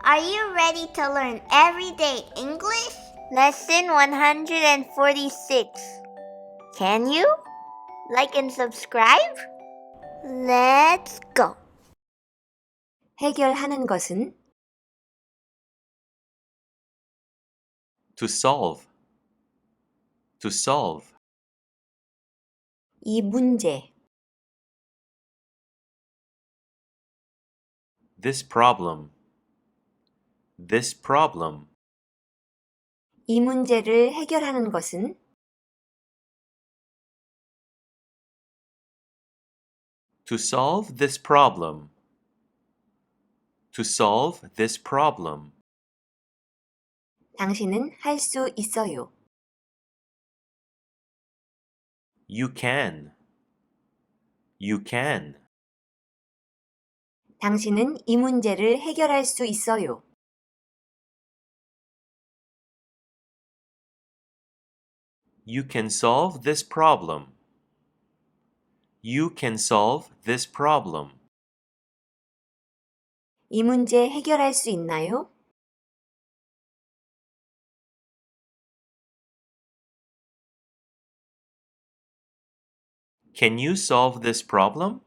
Are you ready to learn everyday English? Lesson 146. Can you? Like and subscribe? Let's go. 해결하는 것은 To solve. To solve. 이 문제, This problem. This problem. 이 문제를 해결하는 것은 To solve this problem. To solve this problem. 당신은 할 수 있어요. You can. You can. 당신은 이 문제를 해결할 수 있어요. You can solve this problem. You can solve this problem. 이 문제 해결할 수 있나요? Can you solve this problem?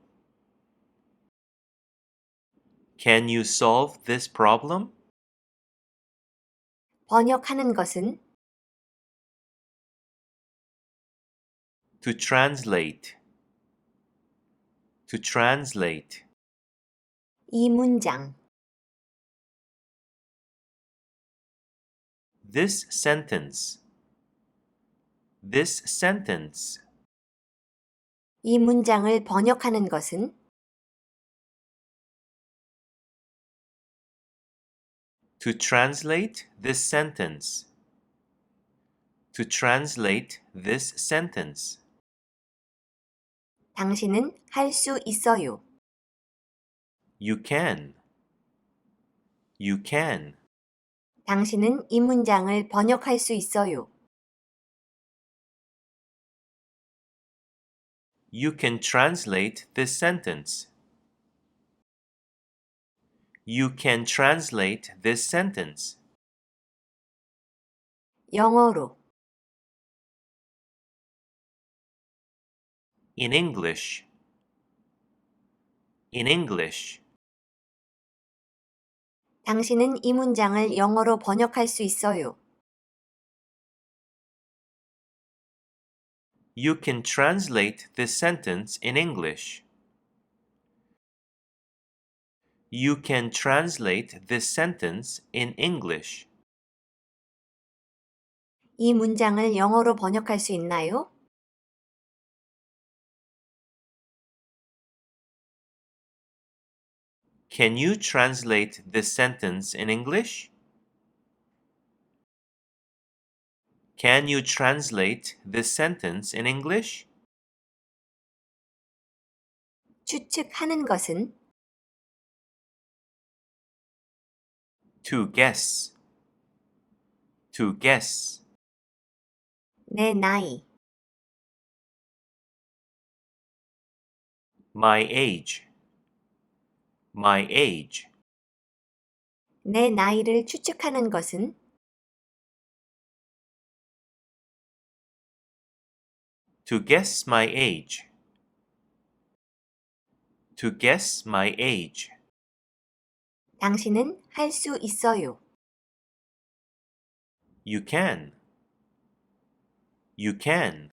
Can you solve this problem? 번역하는 것은 To translate. To translate. 이 문장, This sentence. This sentence. 이 문장을 번역하는 것은 To translate this sentence. To translate this sentence. 당신은 할 수 있어요. You can. You can. 당신은 이 문장을 번역할 수 있어요. You can translate this sentence. You can translate this sentence. 영어로, In English. In English. 당신은 이 문장을 영어로 번역할 수 있어요. You can translate this sentence in English. You can translate this sentence in English. 이 문장을 영어로 번역할 수 있나요? Can you translate this sentence in English? Can you translate this sentence in English? 추측하는 것은 To guess. To guess. 내 나이, My age. My age. 내 나이를 추측하는 것은 To guess my age. To guess my age. 당신은 할 수 있어요. You can. You can.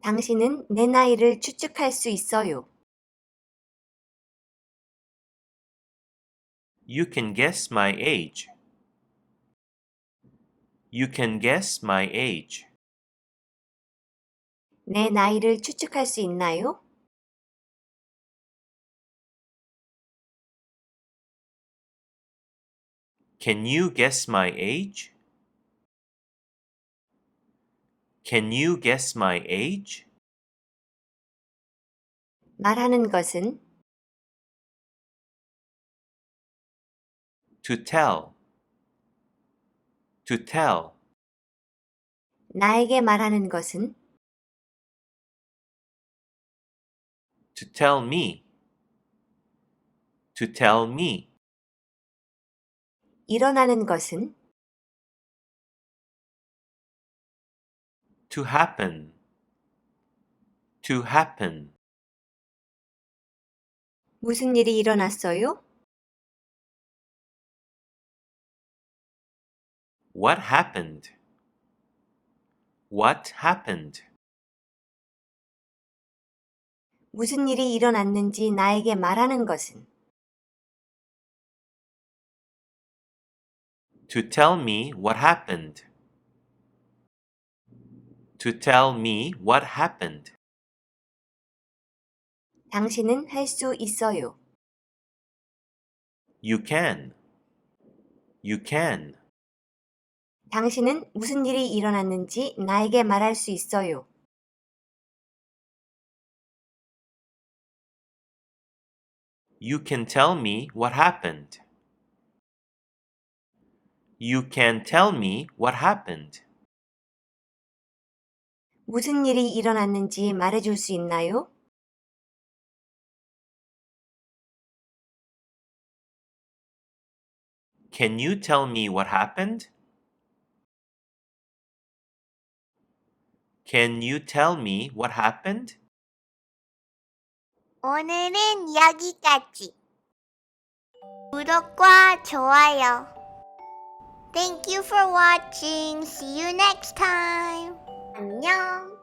당신은 내 나이를 추측할 수 있어요. You can guess my age. You can guess my age. 내 나이를 추측할 수 있나요? Can you guess my age? Can you guess my age? 말하는 것은 To tell. To tell. 나에게 말하는 것은 To tell me. To tell me. 일어나는 것은 To happen. To happen. 무슨 일이 일어났어요? What happened? What happened? 무슨 일이 일어났는지 나에게 말하는 것은 To tell me what happened. To tell me what happened. 당신은 할 수 있어요. You can. You can. 당신은 무슨 일이 일어났는지 나에게 말할 수 있어요. You can tell me what happened. You can tell me what happened. 무슨 일이 일어났는지 말해줄 수 있나요? Can you tell me what happened? Can you tell me what happened? 오늘은 여기까지. 구독과 좋아요. Thank you for watching. See you next time. 안녕.